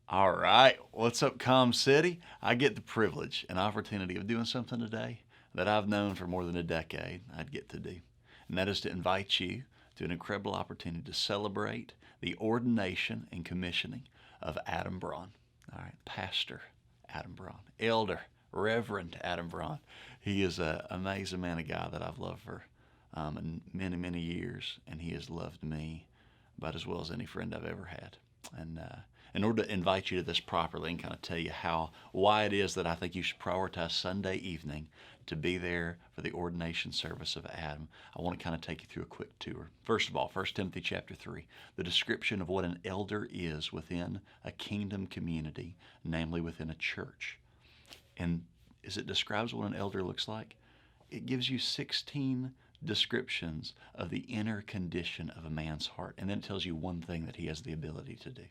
All right. What's up, City? I get the privilege and opportunity of doing something today that I've known for more than a decade I'd get to do. And that is to invite you to an incredible opportunity to celebrate the ordination and commissioning of Adam Braun. All right. Pastor Adam Braun. Elder, Reverend Adam Braun. He is an amazing man of God that I've loved for many, many years. And he has loved me about as well as any friend I've ever had. And in order to invite you to this properly and kind of tell you why it is that I think you should prioritize Sunday evening to be there for the ordination service of Adam, I want to kind of take you through a quick tour. First of all, 1 Timothy chapter 3, the description of what an elder is within a kingdom community, namely within a church. And as it describes what an elder looks like, it gives you 16 descriptions of the inner condition of a man's heart. And then it tells you one thing that he has the ability to do.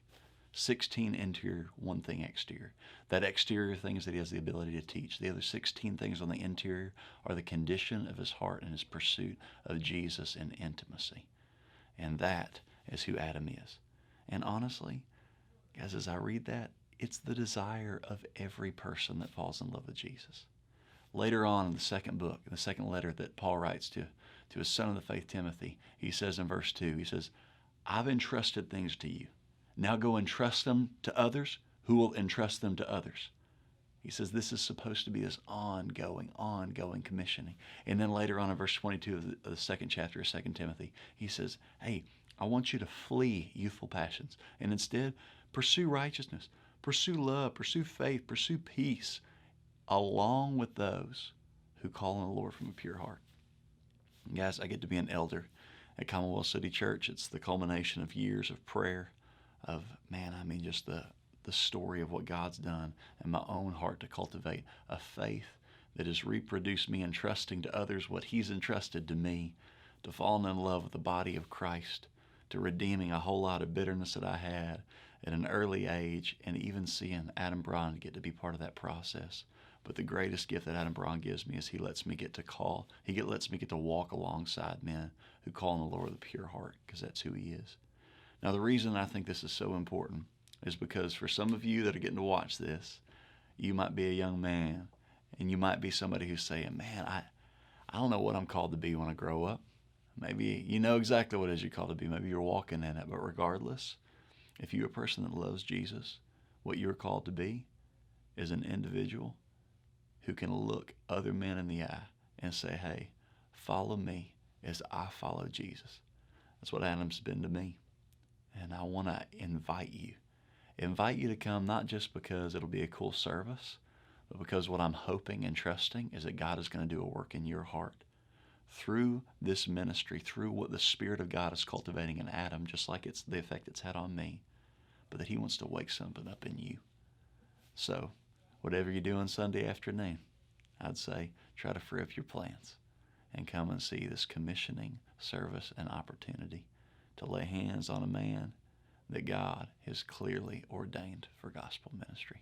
16 interior, one thing exterior. That exterior thing is that he has the ability to teach. The other 16 things on the interior are the condition of his heart and his pursuit of Jesus in intimacy. And that is who Adam is. And honestly, guys, as I read that, it's the desire of every person that falls in love with Jesus. Later on in the second book, in the second letter that Paul writes to his son of the faith, Timothy, he says in verse 2, he says, I've entrusted things to you. Now go entrust them to others who will entrust them to others. He says this is supposed to be this ongoing commissioning. And then later on in verse 22 of the second chapter of 2 Timothy, he says, hey, I want you to flee youthful passions and instead pursue righteousness, pursue love, pursue faith, pursue peace, along with those who call on the Lord from a pure heart. And guys, I get to be an elder at Commonwealth City Church. It's the culmination of years of prayer, just the story of what God's done in my own heart to cultivate a faith that has reproduced me entrusting to others what He's entrusted to me, to falling in love with the body of Christ, to redeeming a whole lot of bitterness that I had at an early age, and even seeing Adam Braun get to be part of that process. But the greatest gift that Adam Braun gives me is he lets me get to walk alongside men who call on the Lord with a pure heart, because that's who He is. Now, the reason I think this is so important is because for some of you that are getting to watch this, you might be a young man, and you might be somebody who's saying, man, I don't know what I'm called to be when I grow up. Maybe you know exactly what it is you're called to be. Maybe you're walking in it. But regardless, if you're a person that loves Jesus, what you're called to be is an individual who can look other men in the eye and say, hey, follow me as I follow Jesus. That's what Adam's been to me. And I want to invite you to come, not just because it'll be a cool service, but because what I'm hoping and trusting is that God is going to do a work in your heart through this ministry, through what the Spirit of God is cultivating in Adam, just like it's the effect it's had on me, but that He wants to wake something up in you. So, whatever you're doing Sunday afternoon, I'd say try to free up your plans and come and see this commissioning service and opportunity to lay hands on a man that God has clearly ordained for gospel ministry.